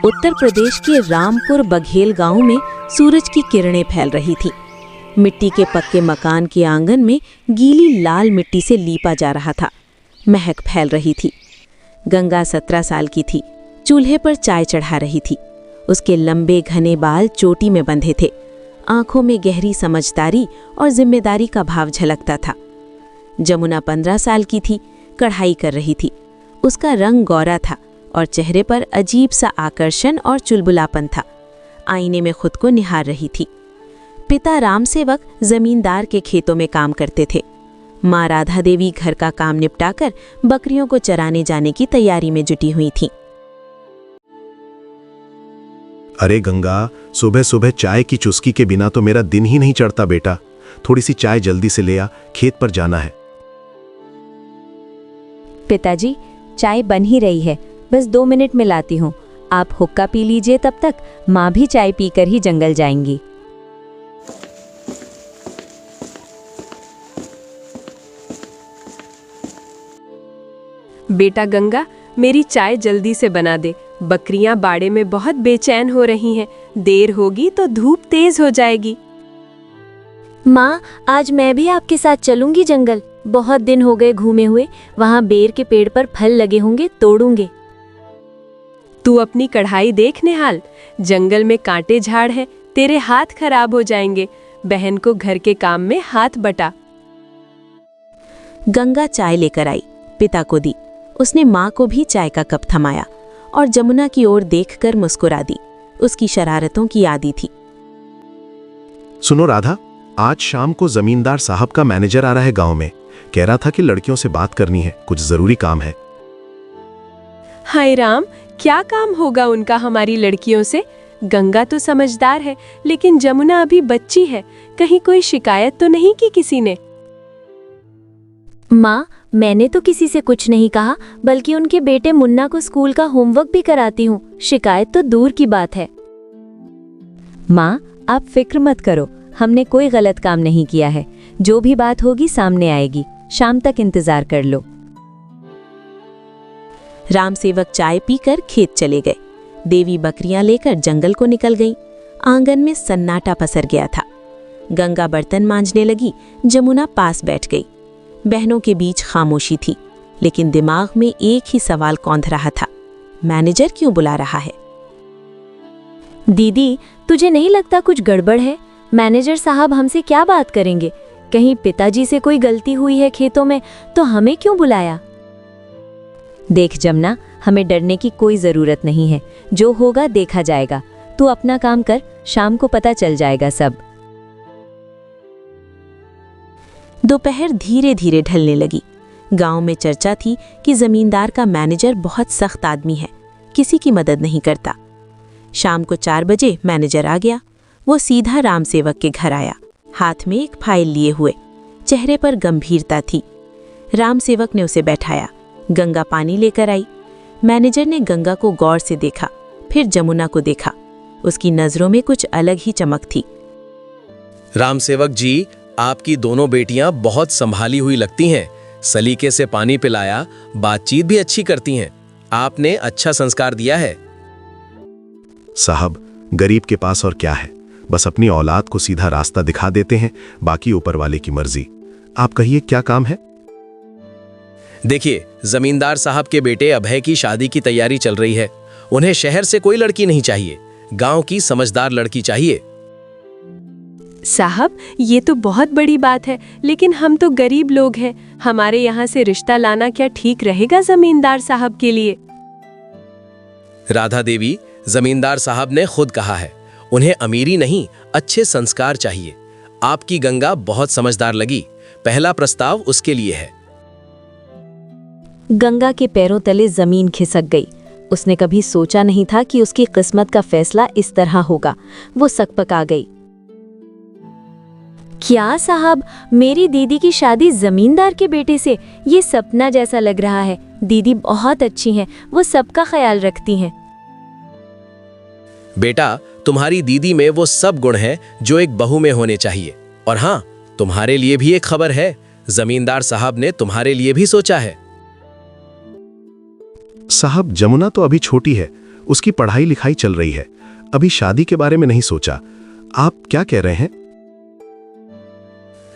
उत्तर प्रदेश के रामपुर बघेल गांव में सूरज की किरणें फैल रही थी। मिट्टी के पक्के मकान के आंगन में गीली लाल मिट्टी से लीपा जा रहा था। महक फैल रही थी। गंगा 17 साल की थी। चूल्हे पर चाय चढ़ा रही थी। उसके लंबे घने बाल चोटी में बंधे थे। आंखों में गहरी समझदारी और जिम्मेदारी का भाव झलकता था। जमुना 15 साल की थी। कढ़ाई कर रही थी। उसका रंग गौरा था और चेहरे पर अजीब सा आकर्षण और चुलबुलापन था। आईने में खुद को निहार रही थी। पिता राम सेवक जमींदार के खेतों में काम करते थे। माँ राधा देवी घर का काम निपटाकर बकरियों को चराने जाने की तैयारी में जुटी हुई थी। अरे गंगा, सुबह सुबह चाय की चुस्की के बिना तो मेरा दिन ही नहीं चढ़ता बेटा। थोड़ी सी चाय जल्दी से ले आ, खेत पर जाना है। पिताजी, चाय बन ही रही है, बस 2 मिनट में लाती हूँ। आप हुक्का पी लीजिए, तब तक माँ भी चाय पीकर ही जंगल जाएंगी। बेटा गंगा, मेरी चाय जल्दी से बना दे। बकरियां बाड़े में बहुत बेचैन हो रही हैं। देर होगी तो धूप तेज हो जाएगी। माँ, आज मैं भी आपके साथ चलूंगी जंगल। बहुत दिन हो गए घूमे हुए। वहाँ बेर के पेड़ पर फल लगे होंगे, तोड़ूंगे। तू अपनी कढ़ाई देख निहाल, जंगल में कांटे झाड़ है, तेरे हाथ खराब हो जाएंगे। बहन को घर के काम में हाथ बटा। गंगा चाय लेकर आई, पिता को दी। उसने माँ को भी चाय का कप थमाया और जमुना की ओर देखकर मुस्कुरा दी। उसकी शरारतों की आदी थी। सुनो राधा, आज शाम को जमींदार साहब का मैनेजर आ रहा है गांव में। कह रहा था कि लड़कियों से बात करनी है, कुछ जरूरी काम है। हाय राम, क्या काम होगा उनका हमारी लड़कियों से? गंगा तो समझदार है, लेकिन जमुना अभी बच्ची है। कहीं कोई शिकायत तो नहीं की किसी ने? माँ, मैंने तो किसी से कुछ नहीं कहा, बल्कि उनके बेटे मुन्ना को स्कूल का होमवर्क भी कराती हूँ। शिकायत तो दूर की बात है। माँ, आप फिक्र मत करो, हमने कोई गलत काम नहीं किया है। जो भी बात होगी सामने आएगी। शाम तक इंतजार कर लो। राम सेवक चाय पीकर खेत चले गए। देवी बकरियां लेकर जंगल को निकल गई। आंगन में सन्नाटा पसर गया था। गंगा बर्तन मांजने लगी। जमुना पास बैठ गई। बहनों के बीच खामोशी थी, लेकिन दिमाग में एक ही सवाल कौंध रहा था, मैनेजर क्यों बुला रहा है? दीदी, तुझे नहीं लगता कुछ गड़बड़ है? मैनेजर साहब हमसे क्या बात करेंगे? कहीं पिताजी से कोई गलती हुई है खेतों में तो हमें क्यों बुलाया? देख जमुना, हमें डरने की कोई जरूरत नहीं है। जो होगा देखा जाएगा। तू अपना काम कर, शाम को पता चल जाएगा सब। दोपहर धीरे धीरे ढलने लगी। गांव में चर्चा थी कि जमींदार का मैनेजर बहुत सख्त आदमी है, किसी की मदद नहीं करता। शाम को 4 बजे मैनेजर आ गया। वो सीधा राम सेवक के घर आया, हाथ में एक फाइल लिए हुए। चेहरे पर गंभीरता थी। राम सेवक ने उसे बैठाया। गंगा पानी लेकर आई। मैनेजर ने गंगा को गौर से देखा, फिर जमुना को देखा। उसकी नजरों में कुछ अलग ही चमक थी। राम सेवक जी, आपकी दोनों बेटियां बहुत संभाली हुई लगती हैं। सलीके से पानी पिलाया, बातचीत भी अच्छी करती हैं। आपने अच्छा संस्कार दिया है। साहब, गरीब के पास और क्या है, बस अपनी औलाद को सीधा रास्ता दिखा देते हैं, बाकी ऊपर वाले की मर्जी। आप कहिए क्या काम है? देखिए, जमींदार साहब के बेटे अभय की शादी की तैयारी चल रही है। उन्हें शहर से कोई लड़की नहीं चाहिए, गांव की समझदार लड़की चाहिए। साहब, ये तो बहुत बड़ी बात है, लेकिन हम तो गरीब लोग हैं। हमारे यहाँ से रिश्ता लाना क्या ठीक रहेगा जमींदार साहब के लिए? राधा देवी, जमींदार साहब ने खुद कहा है, उन्हें अमीरी नहीं, अच्छे संस्कार चाहिए। आपकी गंगा बहुत समझदार लगी। पहला प्रस्ताव उसके लिए है। गंगा के पैरों तले जमीन खिसक गई। उसने कभी सोचा नहीं था कि उसकी किस्मत का फैसला इस तरह होगा। वो सकपका गई। क्या साहब, मेरी दीदी की शादी जमींदार के बेटे से? ये सपना जैसा लग रहा है। दीदी बहुत अच्छी हैं, वो सबका ख्याल रखती हैं। बेटा, तुम्हारी दीदी में वो सब गुण हैं जो एक बहू में होने चाहिए। और हाँ, तुम्हारे लिए भी एक खबर है। जमींदार साहब ने तुम्हारे लिए भी सोचा है। साहब, जमुना तो अभी छोटी है, उसकी पढ़ाई लिखाई चल रही है, अभी शादी के बारे में नहीं सोचा। आप क्या कह रहे हैं?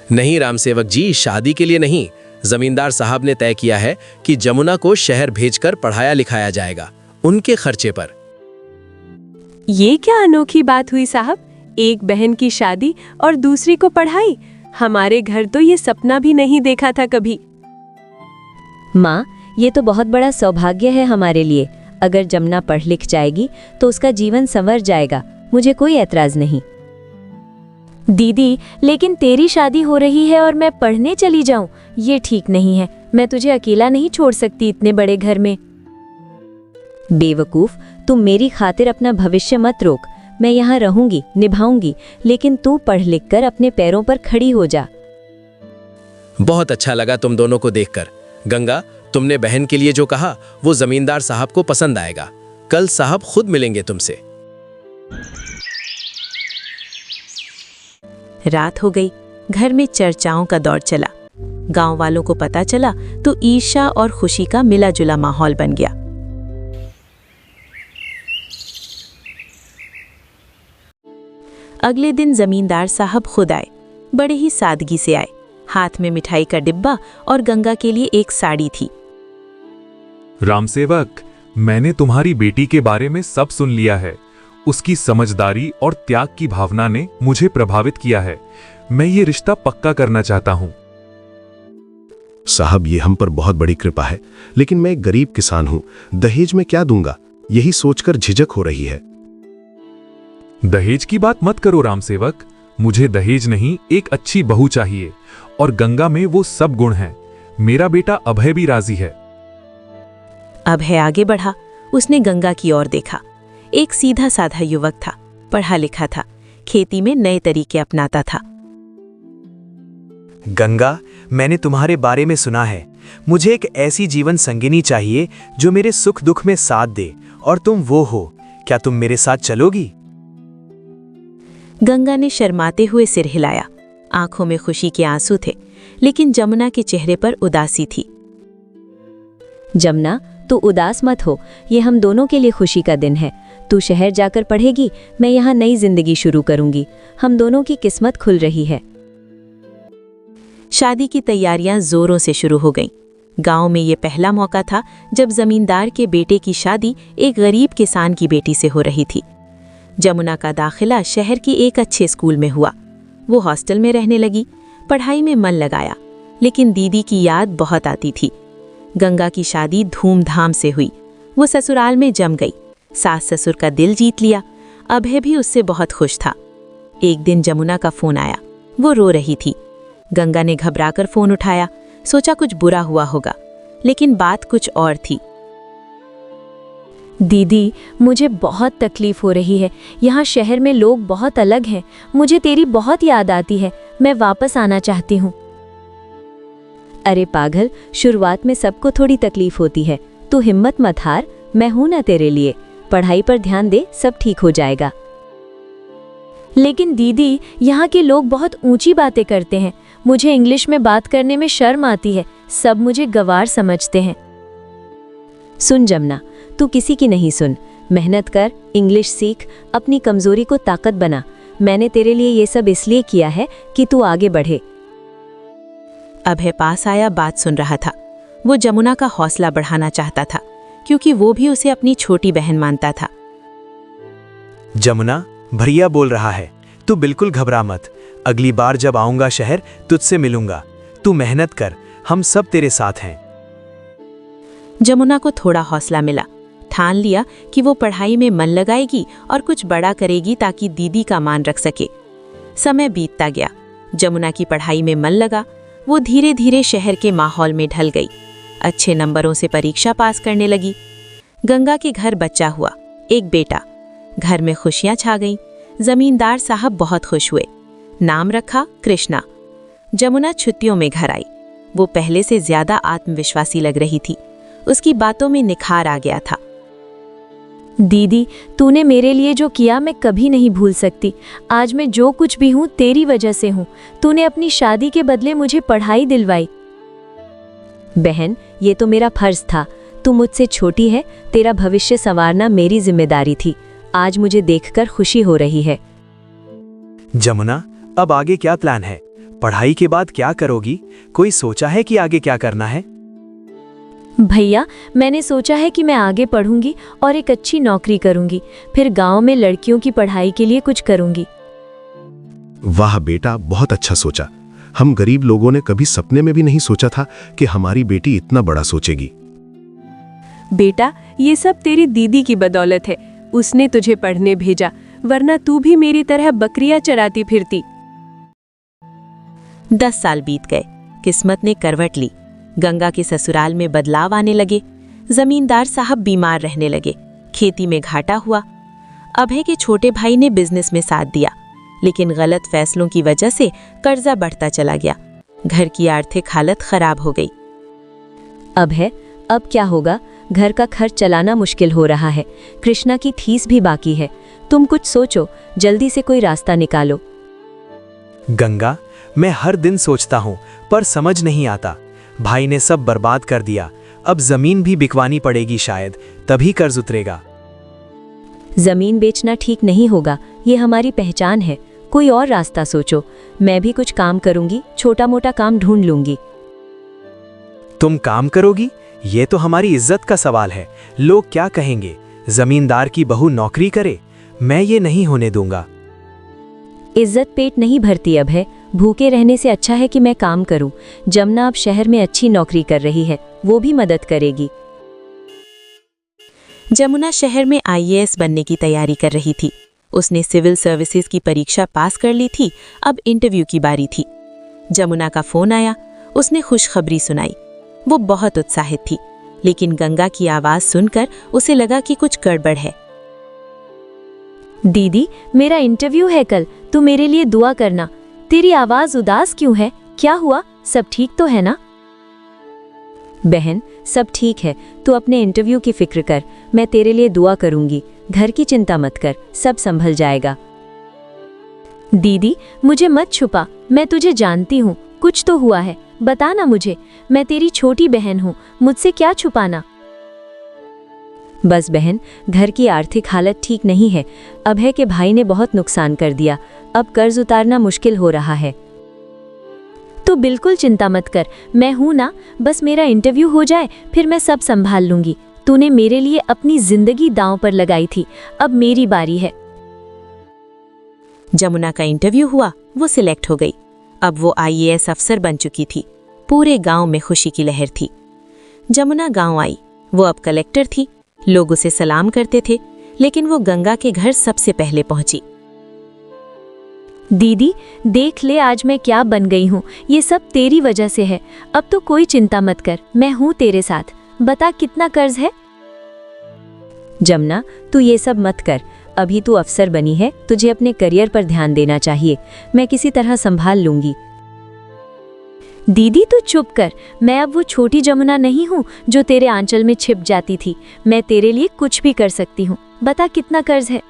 नहीं रामसेवक जी, शादी के लिए नहीं। जमींदार साहब ने तय किया है कि जमुना को शहर भेजकर पढ़ाया लिखाया जाएगा, उनके खर्चे पर। ये क्या अनोखी बात हुई साहब, एक बहन की शादी और दूसरी को पढ़ाई। हमारे घर तो ये सपना भी नहीं देखा था कभी। माँ, ये तो बहुत बड़ा सौभाग्य है हमारे लिए। अगर जमुना पढ़ लिख जाएगी तो उसका जीवन संवर जाएगा, मुझे कोई ऐतराज नहीं। दीदी, लेकिन तेरी शादी हो रही है और मैं पढ़ने चली जाऊं, ये ठीक नहीं है। मैं तुझे अकेला नहीं छोड़ सकती इतने बड़े घर में। बेवकूफ, तुम मेरी खातिर अपना भविष्य मत रोक। मैं यहाँ रहूंगी, निभाऊंगी, लेकिन तू पढ़ लिख कर अपने पैरों पर खड़ी हो जा। बहुत अच्छा लगा तुम दोनों को देखकर। गंगा, तुमने बहन के लिए जो कहा वो जमींदार साहब को पसंद आएगा। कल साहब खुद मिलेंगे तुमसे। रात हो गई। घर में चर्चाओं का दौर चला। गांव वालों को पता चला तो ईर्ष्या और खुशी का मिला जुला माहौल बन गया। अगले दिन जमींदार साहब खुद आए। बड़े ही सादगी से आए। हाथ में मिठाई का डिब्बा और गंगा के लिए एक साड़ी थी। रामसेवक, मैंने तुम्हारी बेटी के बारे में सब सुन लिया है। उसकी समझदारी और त्याग की भावना ने मुझे प्रभावित किया है। मैं ये रिश्ता पक्का करना चाहता हूँ। साहब, ये हम पर बहुत बड़ी कृपा है, लेकिन मैं एक गरीब किसान हूं, दहेज में क्या दूंगा, यही सोचकर झिझक हो रही है। दहेज की बात मत करो रामसेवक। मुझे दहेज नहीं, एक अच्छी बहू चाहिए, और गंगा में वो सब गुण हैं। मेरा बेटा अभय भी राजी है। अभय आगे बढ़ा। उसने गंगा की ओर देखा। एक सीधा साधा युवक था, पढ़ा लिखा था, खेती में नए तरीके अपनाता था। गंगा, मैंने तुम्हारे बारे में सुना है। मुझे एक ऐसी जीवन संगिनी चाहिए जो मेरे सुख दुख में साथ दे, और तुम वो हो। क्या तुम मेरे साथ चलोगी? गंगा ने शर्माते हुए सिर हिलाया। आंखों में खुशी के आंसू थे, लेकिन जमुना के चेहरे पर उदासी थी। जमुना, तू उदास मत हो। ये हम दोनों के लिए खुशी का दिन है। तू शहर जाकर पढ़ेगी, मैं यहाँ नई जिंदगी शुरू करूंगी। हम दोनों की किस्मत खुल रही है। शादी की तैयारियां जोरों से शुरू हो गईं। गांव में ये पहला मौका था जब जमींदार के बेटे की शादी एक गरीब किसान की बेटी से हो रही थी। जमुना का दाखिला शहर की एक अच्छे स्कूल में हुआ। वो हॉस्टल में रहने लगी, पढ़ाई में मन लगाया, लेकिन दीदी की याद बहुत आती थी। गंगा की शादी धूमधाम से हुई। वो ससुराल में जम गई, सास ससुर का दिल जीत लिया। अभय भी उससे बहुत खुश था। एक दिन जमुना का फोन आया। वो रो रही थी। गंगा ने घबराकर फोन उठाया, सोचा कुछ बुरा हुआ होगा, लेकिन बात कुछ और थी। दीदी, मुझे बहुत तकलीफ हो रही है। यहाँ शहर में लोग बहुत अलग हैं। मुझे तेरी बहुत याद आती है। मैं वापस आना चाहती हूँ। अरे पागल, शुरुआत में सबको थोड़ी तकलीफ होती है। तू हिम्मत मत हार, मैं हूं ना तेरे लिए। पढ़ाई पर ध्यान दे, सब ठीक हो जाएगा। लेकिन दीदी, यहाँ के लोग बहुत ऊंची बातें करते हैं। मुझे इंग्लिश में बात करने में शर्म आती है। सब मुझे गंवार समझते हैं। सुन जमुना, तू किसी की नहीं सुन। मेहनत कर, इंग्लिश सीख, अपनी कमजोरी को ताकत बना। मैंने तेरे लिए ये सब इसलिए किया है कि तू आगे बढ़े। अभय पास आया, बात सुन रहा था। वो जमुना का हौसला बढ़ाना चाहता था, क्योंकि वो भी उसे अपनी छोटी बहन मानता था। जमुना, भैया बोल रहा है, तू बिल्कुल घबरा मत। अगली बार जब आऊंगा शहर, तुझसे मिलूंगा। तू मेहनत कर, हम सब तेरे साथ हैं। जमुना को थोड़ा हौसला मिला। ठान लिया कि वो पढ़ाई में मन लगाएगी और कुछ बड़ा करेगी ताकि दीदी का मान रख सके। समय बीतता गया। जमुना की पढ़ाई में मन लगा। वो धीरे धीरे शहर के माहौल में ढल गई। अच्छे नंबरों से परीक्षा पास करने लगी। गंगा के घर बच्चा हुआ, एक बेटा। घर में खुशियां छा गईं। जमींदार साहब बहुत खुश हुए। नाम रखा कृष्णा। जमुना छुट्टियों में घर आई। वो पहले से ज्यादा आत्मविश्वासी लग रही थी। उसकी बातों में निखार आ गया था। दीदी, तूने मेरे लिए जो किया मैं कभी नहीं भूल सकती। आज मैं जो कुछ भी हूँ तेरी वजह से हूँ। तूने अपनी शादी के बदले मुझे पढ़ाई दिलवाई। बहन, ये तो मेरा फर्ज था। तू मुझसे छोटी है, तेरा भविष्य संवारना मेरी जिम्मेदारी थी। आज मुझे देखकर खुशी हो रही है। जमुना, अब आगे क्या प्लान है? पढ़ाई के बाद क्या करोगी? कोई सोचा है कि आगे क्या करना है? भैया, मैंने सोचा है कि मैं आगे पढ़ूंगी और एक अच्छी नौकरी करूंगी, फिर गांव में लड़कियों की पढ़ाई के लिए कुछ करूंगी। वाह बेटा, बहुत अच्छा सोचा। हम गरीब लोगों ने कभी सपने में भी नहीं सोचा था कि हमारी बेटी इतना बड़ा सोचेगी। बेटा, ये सब तेरी दीदी की बदौलत है। उसने तुझे पढ़ने भेजा, वरना तू भी मेरी तरह बकरियां चराती फिरती। 10 साल बीत गए। किस्मत ने करवट ली। गंगा के ससुराल में बदलाव आने लगे। जमींदार साहब बीमार रहने लगे। खेती में घाटा हुआ। अभय के छोटे भाई ने बिजनेस में साथ दिया, लेकिन गलत फैसलों की वजह से कर्जा बढ़ता चला गया। घर की आर्थिक हालत खराब हो गई। अभय, अब क्या होगा? घर का खर्च चलाना मुश्किल हो रहा है। कृष्णा की फीस भी बाकी है। तुम कुछ सोचो, जल्दी से कोई रास्ता निकालो। गंगा, मैं हर दिन सोचता हूँ पर समझ नहीं आता। भाई ने सब बर्बाद कर दिया। अब जमीन भी बिकवानी पड़ेगी शायद, तभी कर्ज उतरेगा। जमीन बेचना ठीक नहीं होगा, ये हमारी पहचान है। कोई और रास्ता सोचो। मैं भी कुछ काम करूंगी, छोटा मोटा काम ढूंढ लूंगी। तुम काम करोगी? ये तो हमारी इज्जत का सवाल है। लोग क्या कहेंगे? जमींदार की बहू नौकरी करे? मैं ये नहीं होने दूंगा। इज्जत पेट नहीं भरती अभय। भूखे रहने से अच्छा है कि मैं काम करूं। जमुना अब शहर में अच्छी नौकरी कर रही है, वो भी मदद करेगी। जमुना शहर में IAS बनने की तैयारी कर रही थी। उसने सिविल सर्विसेज की परीक्षा पास कर ली थी। अब इंटरव्यू की बारी थी। जमुना का फोन आया। उसने खुशखबरी सुनाई। वो बहुत उत्साहित थी, लेकिन गंगा की आवाज सुनकर उसे लगा कि कुछ गड़बड़ है। दीदी, मेरा इंटरव्यू है कल, तू मेरे लिए दुआ करना। तेरी आवाज उदास क्यों है? क्या हुआ? सब ठीक तो है ना? बहन, सब ठीक है। तू अपने इंटरव्यू की फिक्र कर, मैं तेरे लिए दुआ करूंगी। घर की चिंता मत कर, सब संभल जाएगा। दीदी, मुझे मत छुपा, मैं तुझे जानती हूँ। कुछ तो हुआ है, बता ना मुझे। मैं तेरी छोटी बहन हूँ, मुझसे क्या छुपाना। बस बहन, घर की आर्थिक हालत ठीक नहीं है। अभय के भाई ने बहुत नुकसान कर दिया। अब कर्ज उतारना मुश्किल हो रहा है। तो बिल्कुल चिंता मत कर, मैं हूं ना। बस मेरा इंटरव्यू हो जाए, फिर मैं सब संभाल लूंगी। तूने मेरे लिए अपनी जिंदगी दांव पर लगाई थी, अब मेरी बारी है। जमुना का इंटरव्यू हुआ। वो सिलेक्ट हो गई। अब वो IAS अफसर बन चुकी थी। पूरे गांव में खुशी की लहर थी। जमुना गांव आई। वो अब कलेक्टर थी। लोग उसे सलाम करते थे, लेकिन वो गंगा के घर सबसे पहले पहुंची। दीदी, देख ले आज मैं क्या बन गई हूँ। ये सब तेरी वजह से है। अब तो कोई चिंता मत कर, मैं हूँ तेरे साथ। बता कितना कर्ज है? जमुना, तू ये सब मत कर। अभी तू अफसर बनी है, तुझे अपने करियर पर ध्यान देना चाहिए। मैं किसी तरह संभाल लूंगी। दीदी, तू चुप कर। मैं अब वो छोटी जमुना नहीं हूँ जो तेरे आंचल में छिप जाती थी। मैं तेरे लिए कुछ भी कर सकती हूँ। बता कितना कर्ज है?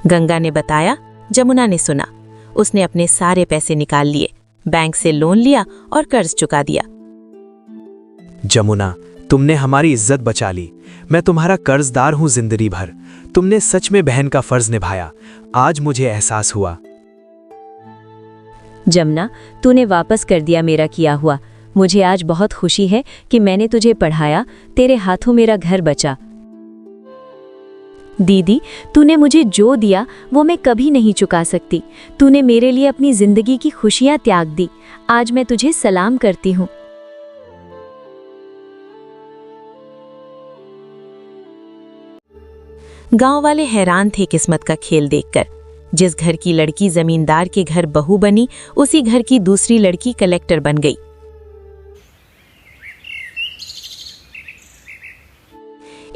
गंगा ने बताया। जमुना ने सुना। उसने अपने सारे पैसे निकाल लिए, बैंक से लोन लिया और कर्ज चुका दिया। जमुना, तुमने हमारी इज्जत बचा ली। मैं तुम्हारा कर्जदार हूँ जिंदगी भर। तुमने सच में बहन का फर्ज निभाया। आज मुझे एहसास हुआ। जमुना, तूने वापस कर दिया मेरा किया हुआ। मुझे आज बहुत खुशी है कि मैंने तुझे पढ़ाया। तेरे हाथों मेरा घर बचा। दीदी, तूने मुझे जो दिया वो मैं कभी नहीं चुका सकती। तूने मेरे लिए अपनी जिंदगी की खुशियां त्याग दी। आज मैं तुझे सलाम करती हूँ। गांव वाले हैरान थे किस्मत का खेल देखकर। जिस घर की लड़की जमींदार के घर बहू बनी, उसी घर की दूसरी लड़की कलेक्टर बन गई।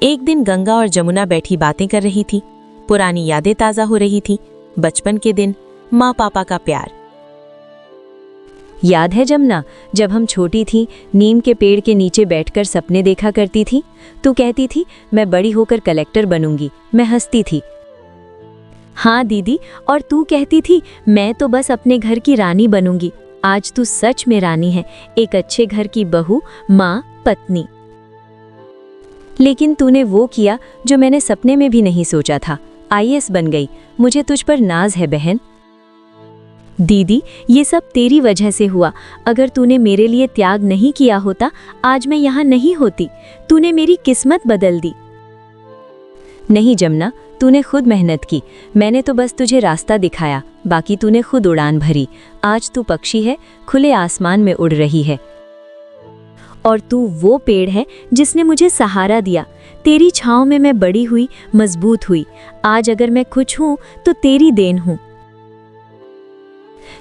एक दिन गंगा और जमुना बैठी बातें कर रही थी। पुरानी यादें ताजा हो रही थी। बचपन के दिन, माँ पापा का प्यार। याद है जमुना, जब हम छोटी थी, नीम के पेड़ के नीचे बैठकर सपने देखा करती थी। तू कहती थी मैं बड़ी होकर कलेक्टर बनूंगी। मैं हंसती थी। हाँ दीदी, और तू कहती थी मैं तो बस अपने घर की रानी बनूंगी। आज तू सच में रानी है, एक अच्छे घर की बहू, माँ, पत्नी। लेकिन तूने वो किया जो मैंने सपने में भी नहीं सोचा था। आईएएस बन गई। मुझे तुझ पर नाज है बहन। दीदी, ये सब तेरी वजह से हुआ। अगर तूने मेरे लिए त्याग नहीं किया होता, आज मैं यहाँ नहीं होती। तूने मेरी किस्मत बदल दी। नहीं जमुना, तूने खुद मेहनत की। मैंने तो बस तुझे रास्ता दिखाया, बाकी तूने खुद उड़ान भरी। आज तू पक्षी है, खुले आसमान में उड़ रही है। और तू वो पेड़ है जिसने मुझे सहारा दिया। तेरी छांव में मैं बड़ी हुई, मजबूत हुई। आज अगर मैं कुछ हूं तो तेरी देन हूं।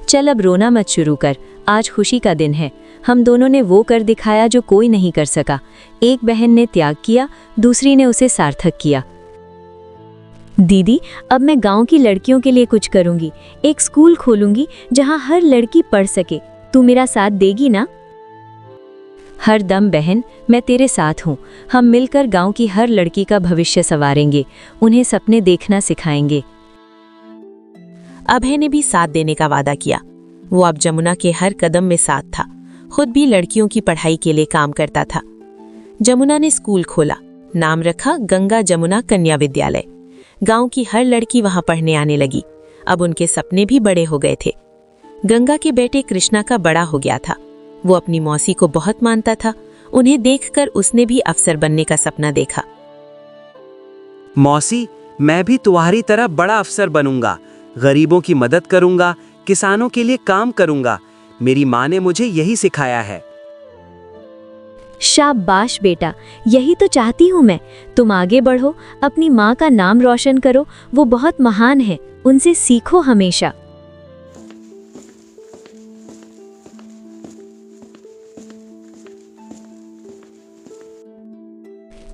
चल अब रोना मत शुरू कर। आज खुशी का दिन है। हम दोनों ने वो कर दिखाया जो कोई नहीं कर सका। एक बहन ने त्याग किया, दूसरी ने उसे सार्थक किया। दीदी, अब मैं गांव की लड़कियों के लिए कुछ करूंगी। एक स्कूल खोलूंगी जहां हर लड़की पढ़ सके। तू मेरा साथ देगी ना? हर दम बहन, मैं तेरे साथ हूँ। हम मिलकर गांव की हर लड़की का भविष्य संवारेंगे, उन्हें सपने देखना सिखाएंगे। अभय ने भी साथ देने का वादा किया। वो अब जमुना के हर कदम में साथ था। खुद भी लड़कियों की पढ़ाई के लिए काम करता था। जमुना ने स्कूल खोला, नाम रखा गंगा जमुना कन्या विद्यालय। गांव की हर लड़की वहां पढ़ने आने लगी। अब उनके सपने भी बड़े हो गए थे। गंगा के बेटे कृष्णा का बड़ा हो गया था। वो अपनी मौसी को बहुत मानता था। उन्हें देखकर उसने भी अफसर बनने का सपना देखा। मौसी, मैं भी तुम्हारी तरह बड़ा अफसर बनूंगा। गरीबों की मदद करूंगा, किसानों के लिए काम करूंगा। मेरी माँ ने मुझे यही सिखाया है। शाबाश बेटा, यही तो चाहती हूँ मैं। तुम आगे बढ़ो, अपनी माँ का नाम रोशन करो। वो बहुत महान है, उनसे सीखो हमेशा।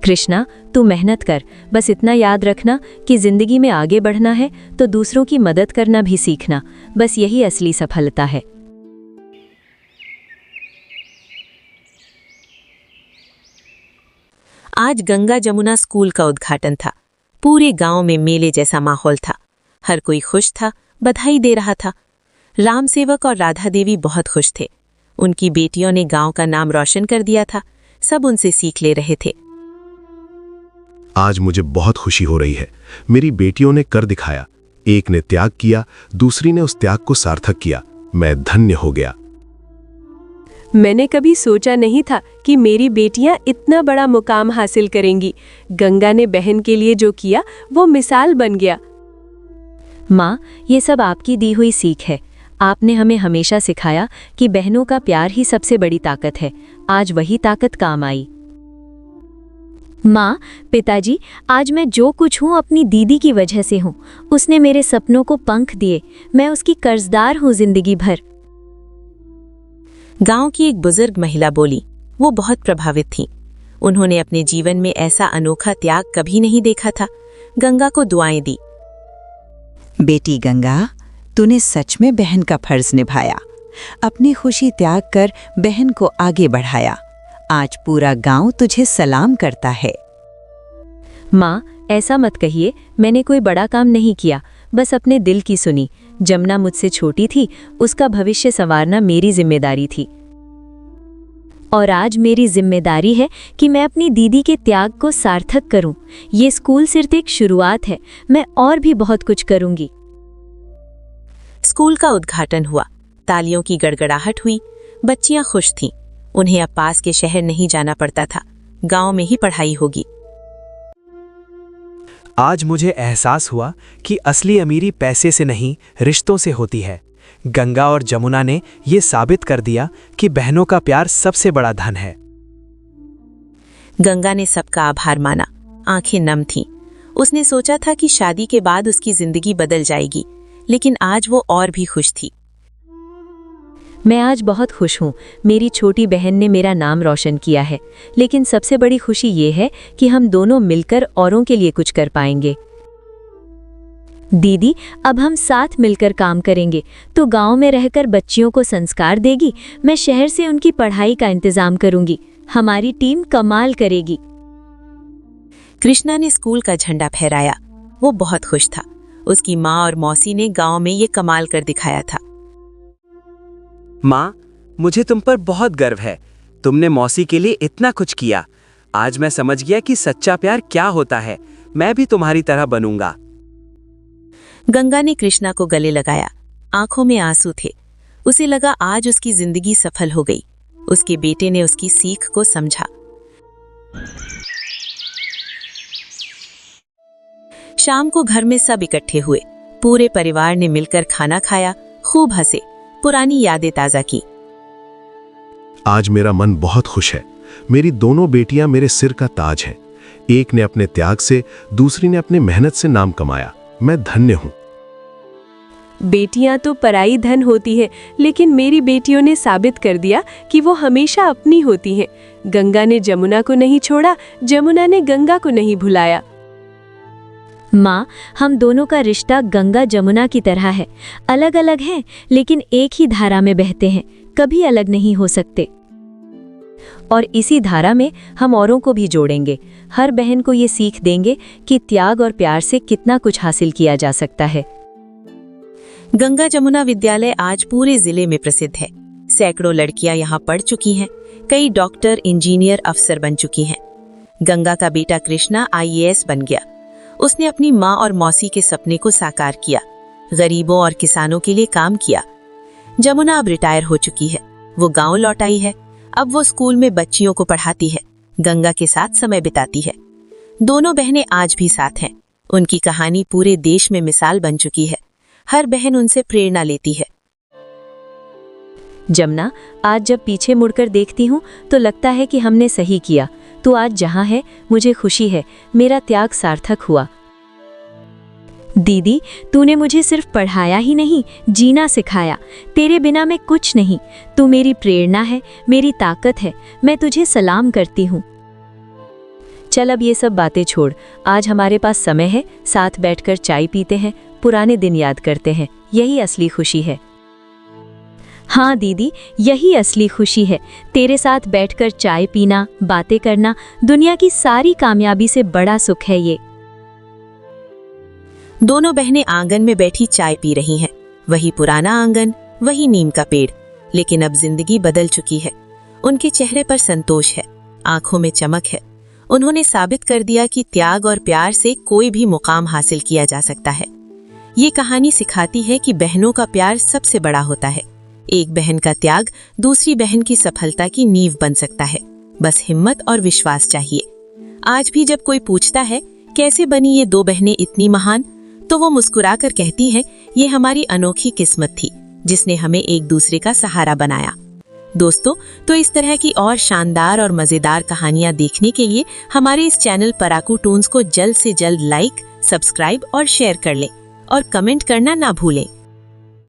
कृष्णा, तू मेहनत कर। बस इतना याद रखना कि जिंदगी में आगे बढ़ना है तो दूसरों की मदद करना भी सीखना। बस यही असली सफलता है। आज गंगा जमुना स्कूल का उद्घाटन था। पूरे गांव में मेले जैसा माहौल था। हर कोई खुश था, बधाई दे रहा था। राम सेवक और राधा देवी बहुत खुश थे। उनकी बेटियों ने गांव का नाम रोशन कर दिया था। सब उनसे सीख ले रहे थे। आज मुझे बहुत खुशी हो रही है। मेरी बेटियों ने कर दिखाया। एक ने त्याग किया, दूसरी ने उस त्याग को सार्थक किया। मैं धन्य हो गया। मैंने कभी सोचा नहीं था कि मेरी बेटियां इतना बड़ा मुकाम हासिल करेंगी। गंगा ने बहन के लिए जो किया वो मिसाल बन गया। माँ, ये सब आपकी दी हुई सीख है। आपने हमें हमेशा सिखाया कि बहनों का प्यार ही सबसे बड़ी ताकत है। आज वही ताकत काम आई। माँ, पिताजी, आज मैं जो कुछ हूँ अपनी दीदी की वजह से हूँ। उसने मेरे सपनों को पंख दिए। मैं उसकी कर्जदार हूँ जिंदगी भर। गांव की एक बुजुर्ग महिला बोली। वो बहुत प्रभावित थीं। उन्होंने अपने जीवन में ऐसा अनोखा त्याग कभी नहीं देखा था। गंगा को दुआएं दी। बेटी गंगा, तूने सच में बहन का फर्ज निभाया। अपनी खुशी त्याग कर बहन को आगे बढ़ाया। आज पूरा गांव तुझे सलाम करता है। माँ, ऐसा मत कहिए। मैंने कोई बड़ा काम नहीं किया, बस अपने दिल की सुनी। जमुना मुझसे छोटी थी, उसका भविष्य संवारना मेरी जिम्मेदारी थी। और आज मेरी जिम्मेदारी है कि मैं अपनी दीदी के त्याग को सार्थक करूं। ये स्कूल सिर्फ एक शुरुआत है, मैं और भी बहुत कुछ करूंगी। स्कूल का उद्घाटन हुआ। तालियों की गड़गड़ाहट हुई। बच्चियां खुश थीं। उन्हें अब पास के शहर नहीं जाना पड़ता था। गांव में ही पढ़ाई होगी। आज मुझे एहसास हुआ कि असली अमीरी पैसे से नहीं, रिश्तों से होती है। गंगा और जमुना ने ये साबित कर दिया कि बहनों का प्यार सबसे बड़ा धन है। गंगा ने सबका आभार माना। आंखें नम थीं। उसने सोचा था कि शादी के बाद उसकी जिंदगी बदल जाएगी, लेकिन आज वो और भी खुश थी। मैं आज बहुत खुश हूँ। मेरी छोटी बहन ने मेरा नाम रोशन किया है, लेकिन सबसे बड़ी खुशी ये है कि हम दोनों मिलकर औरों के लिए कुछ कर पाएंगे। दीदी, अब हम साथ मिलकर काम करेंगे तो गांव में रहकर बच्चियों को संस्कार देगी। मैं शहर से उनकी पढ़ाई का इंतजाम करूंगी। हमारी टीम कमाल करेगी। कृष्णा ने स्कूल का झंडा फहराया। वो बहुत खुश था। उसकी माँ और मौसी ने गांव में ये कमाल कर दिखाया था। माँ, मुझे तुम पर बहुत गर्व है। तुमने मौसी के लिए इतना कुछ किया। आज मैं समझ गया कि सच्चा प्यार क्या होता है। मैं भी तुम्हारी तरह बनूंगा। गंगा ने कृष्णा को गले लगाया। आंखों में आंसू थे। उसे लगा आज उसकी जिंदगी सफल हो गई। उसके बेटे ने उसकी सीख को समझा। शाम को घर में सब इकट्ठे हुए। पूरे परिवार ने मिलकर खाना खाया, खूब हंसे, पुरानी यादें ताजा की। आज मेरा मन बहुत खुश है। मेरी दोनों बेटियां मेरे सिर का ताज हैं। एक ने अपने त्याग से, दूसरी ने अपने मेहनत से नाम कमाया। मैं धन्य हूं। बेटियां तो पराई धन होती है, लेकिन मेरी बेटियों ने साबित कर दिया कि वो हमेशा अपनी होती हैं। गंगा ने जमुना को नहीं छोड़ा, जमुना ने गंगा को नहीं भुलाया। माँ, हम दोनों का रिश्ता गंगा जमुना की तरह है। अलग अलग हैं, लेकिन एक ही धारा में बहते हैं, कभी अलग नहीं हो सकते। और इसी धारा में हम औरों को भी जोड़ेंगे। हर बहन को ये सीख देंगे कि त्याग और प्यार से कितना कुछ हासिल किया जा सकता है। गंगा जमुना विद्यालय आज पूरे जिले में प्रसिद्ध है। सैकड़ों लड़कियां यहाँ पढ़ चुकी हैं। कई डॉक्टर, इंजीनियर, अफसर बन चुकी हैं। गंगा का बेटा कृष्णा IAS बन गया। उसने अपनी माँ और मौसी के सपने को साकार किया। गरीबों और किसानों के लिए काम किया। जमुना अब रिटायर हो चुकी है। वो गांव लौट आई है। अब वो स्कूल में बच्चियों को पढ़ाती है, गंगा के साथ समय बिताती है। दोनों बहनें आज भी साथ हैं। उनकी कहानी पूरे देश में मिसाल बन चुकी है। हर बहन उनसे प्रेरणा लेती है। जमुना, आज जब पीछे मुड़कर देखती हूँ तो लगता है कि हमने सही किया। तू आज जहाँ है, मुझे खुशी है। मेरा त्याग सार्थक हुआ। दीदी, तूने मुझे सिर्फ पढ़ाया ही नहीं, जीना सिखाया। तेरे बिना मैं कुछ नहीं। तू मेरी प्रेरणा है, मेरी ताकत है। मैं तुझे सलाम करती हूँ। चल अब ये सब बातें छोड़। आज हमारे पास समय है, साथ बैठकर चाय पीते हैं, पुराने दिन याद करते हैं। यही असली खुशी है। हाँ दीदी, यही असली खुशी है। तेरे साथ बैठकर चाय पीना, बातें करना, दुनिया की सारी कामयाबी से बड़ा सुख है ये। दोनों बहनें आंगन में बैठी चाय पी रही हैं। वही पुराना आंगन, वही नीम का पेड़, लेकिन अब जिंदगी बदल चुकी है। उनके चेहरे पर संतोष है, आंखों में चमक है। उन्होंने साबित कर दिया कि त्याग और प्यार से कोई भी मुकाम हासिल किया जा सकता है। ये कहानी सिखाती है कि बहनों का प्यार सबसे बड़ा होता है। एक बहन का त्याग दूसरी बहन की सफलता की नींव बन सकता है। बस हिम्मत और विश्वास चाहिए। आज भी जब कोई पूछता है कैसे बनी ये दो बहनें इतनी महान, तो वो मुस्कुराकर कहती हैं, ये हमारी अनोखी किस्मत थी जिसने हमें एक दूसरे का सहारा बनाया। दोस्तों, तो इस तरह की और शानदार और मजेदार कहानियां देखने के लिए हमारे इस चैनल पराकू टून्स को जल्द से जल्द लाइक, सब्सक्राइब और शेयर कर लें और कमेंट करना ना भूलें।